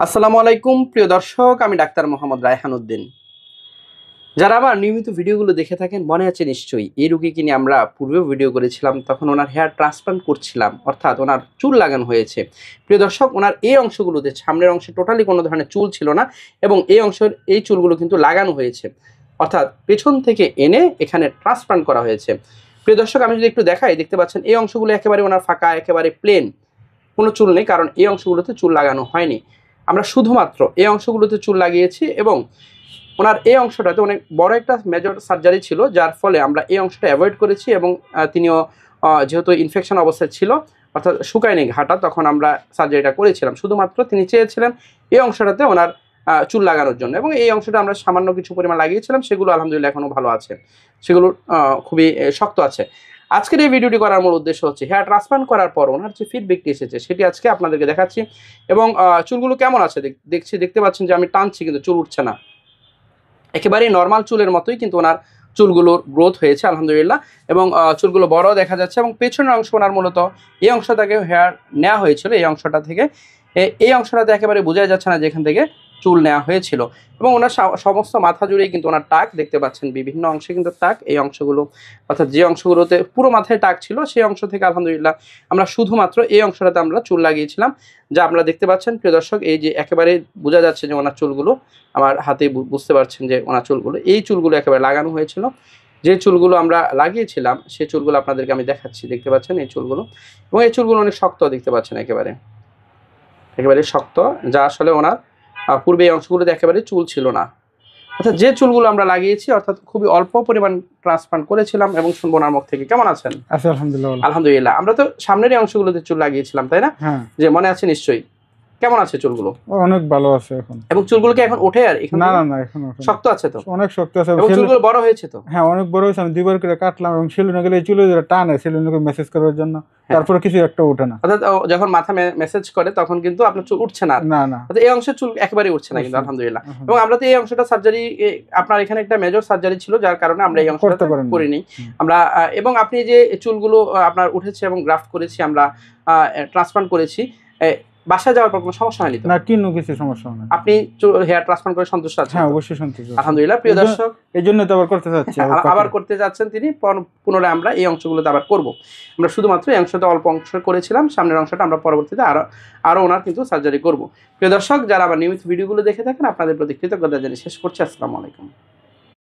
আসসালামু আলাইকুম প্রিয় দর্শক, আমি ডাক্তার মোহাম্মদ রায়হান উদ্দিন। যারা আমার নিয়মিত ভিডিওগুলো দেখে থাকেন মনে আছে নিশ্চয়ই, এই রোগীকে নিয়ে আমরা পূর্বেও ভিডিও করেছিলাম। তখন ওনার হেয়ার ট্রান্সপ্লান্ট করছিলাম, অর্থাৎ ওনার চুল লাগানো হয়েছে। প্রিয় দর্শক, ওনার এই অংশগুলোতে, সামনের অংশে টোটালি কোনো ধরনের চুল ছিল না এবং এই চুলগুলো কিন্তু লাগানো হয়েছে, অর্থাৎ পেছন থেকে এনে এখানে ট্রান্সপ্লান্ট করা হয়েছে। প্রিয় দর্শক, আমি যদি একটু দেখাই, দেখতে পাচ্ছেন এই অংশগুলো একেবারে ওনার ফাঁকা, একেবারে প্লেন, কোনো চুল নেই, কারণ এই অংশগুলোতে চুল লাগানো হয়নি। আমরা শুধুমাত্র এই অংশগুলোতে চুল লাগিয়েছি এবং ওনার এই অংশটাতে অনেক বড় একটা মেজর সার্জারি ছিল, যার ফলে আমরা এই অংশটা অ্যাভয়েড করেছি এবং তিনিও যেহেতু ইনফেকশন অবস্থায় ছিল, অর্থাৎ শুকায়নি ঘাটা, তখন আমরা সার্জারিটা করেছিলাম। শুধুমাত্র তিনি চেয়েছিলেন এই অংশটাতে ওনার চুল লাগানোর জন্য, এবং এই অংশটা আমরা সামান্য কিছু পরিমাণ লাগিয়েছিলাম, সেগুলো আলহামদুলিল্লাহ এখনও ভালো আছে, সেগুলো খুবই শক্ত আছে। আজকের এই ভিডিওটি করার মূল উদ্দেশ্য হচ্ছে হেয়ার ট্রান্সপ্লান্ট করার পর ওনার যে ফিডব্যাকটি এসেছে সেটি আজকে আপনাদেরকে দেখাচ্ছি। এবং চুলগুলো কেমন আছে দেখতে পাচ্ছেন যে আমি টানছি কিন্তু চুল উঠছে না, একেবারেই নর্মাল চুলের মতোই কিন্তু ওনার চুলগুলোর গ্রোথ হয়েছে আলহামদুলিল্লাহ। এবং চুলগুলো বড় দেখা যাচ্ছে, এবং পেছনের অংশ ওনার মূলত এই অংশ থেকে হেয়ার নেওয়া হয়েছিল, এই অংশটা থেকে, এই অংশটাতে একেবারে বোঝা যাচ্ছে না যেখান থেকে চুল নেওয়া হয়েছিল। এবং ওনার সমস্ত মাথা জুড়েই কিন্তু ওনার টাক দেখতে পাচ্ছেন, বিভিন্ন অংশে কিন্তু টাক, এই অংশগুলো অর্থাৎ যে অংশগুলোতে পুরো মাথায় টাক ছিল সেই অংশ থেকে আলহামদুলিল্লাহ আমরা শুধুমাত্র এই অংশটাতে আমরা চুল লাগিয়েছিলাম, যা আপনারা দেখতে পাচ্ছেন। প্রিয় দর্শক, এই যে একেবারে বোঝা যাচ্ছে যে ওনার চুলগুলো, আমার হাতে বুঝতে পারছেন যে ওনার চুলগুলো, এই চুলগুলো একেবারে লাগানো হয়েছিল। যে চুলগুলো আমরা লাগিয়েছিলাম সেই চুলগুলো আপনাদেরকে আমি দেখাচ্ছি, দেখতে পাচ্ছেন এই চুলগুলো, এবং এই চুলগুলো অনেক শক্ত দেখতে পাচ্ছেন, একেবারে শক্ত, যা আসলে ওনার পূর্বে এই অংশগুলোতে একেবারে চুল ছিল না। অর্থাৎ যে চুলগুলো আমরা লাগিয়েছি, অর্থাৎ খুবই অল্প পরিমাণ ট্রান্সপ্লান্ট করেছিলাম। এবং শুনবো ওনার মুখ থেকে, কেমন আছেন? আলহামদুলিল্লাহ। আলহামদুলিল্লাহ। আমরা তো সামনের এই অংশগুলোতে চুল লাগিয়েছিলাম, তাই না? হ্যাঁ, যে মনে আছে নিশ্চয়ই। কেমন আছে চুলগুলো? অনেক ভালো আছে এখন। এবং চুলগুলো কি এখন ওঠে? আর এখন না না না, এখন শক্ত আছে তো? অনেক শক্ত আছে। এবং চুলগুলো বড় হয়েছে তো? হ্যাঁ, অনেক বড় হয়েছে। আমি দুইবার করে কাটলাম এবং সেলুনে গেলে চুলে টানে, সেলুনকে মেসেজ করার জন্য, তারপরে কিছু একটা ওঠে না। অর্থাৎ যখন মাথা মেসেজ করে তখন কিন্তু আপনার চুল উঠছে না। না না, এই অংশের চুল একেবারেই উঠছে না কিন্তু আলহামদুলিল্লাহ। এবং আমরা তো এই অংশটা সার্জারি, আপনার এখানে একটা মেজর সার্জারি ছিল, যার কারণে আমরা এই অংশটা করিনি আমরা। এবং আপনি যে চুলগুলো আপনার উঠেছে এবং গ্রাফট করেছি আমরা, ট্রান্সপ্লান্ট করেছি, বাসায় যাওয়ার পর কোনো সমস্যা হয়নি তো? না, কিছু সমস্যা হয় না। আপনি হেয়ার ট্রান্সপ্লান্ট করে সন্তুষ্ট আছেন? হ্যাঁ, অবশ্যই সন্তুষ্ট আলহামদুলিল্লাহ। প্রিয় দর্শক, এই জন্য তো আবার করতে যাচ্ছি, আবার করতে যাচ্ছেন তিনি, পুনরায় আমরা এই অংশগুলোতে আবার করব। আমরা শুধুমাত্র এই অংশটা অল্প অংশ করেছিলাম, সামনের অংশটা আমরা পরবর্তীতে আরও ওনার কিন্তু সার্জারি করব। প্রিয় দর্শক, যারা আমার নিয়মিত ভিডিওগুলো দেখে থাকেন, আপনাদের প্রতি কৃতজ্ঞতা জানিয়ে শেষ করছি। আসসালামু আলাইকুম।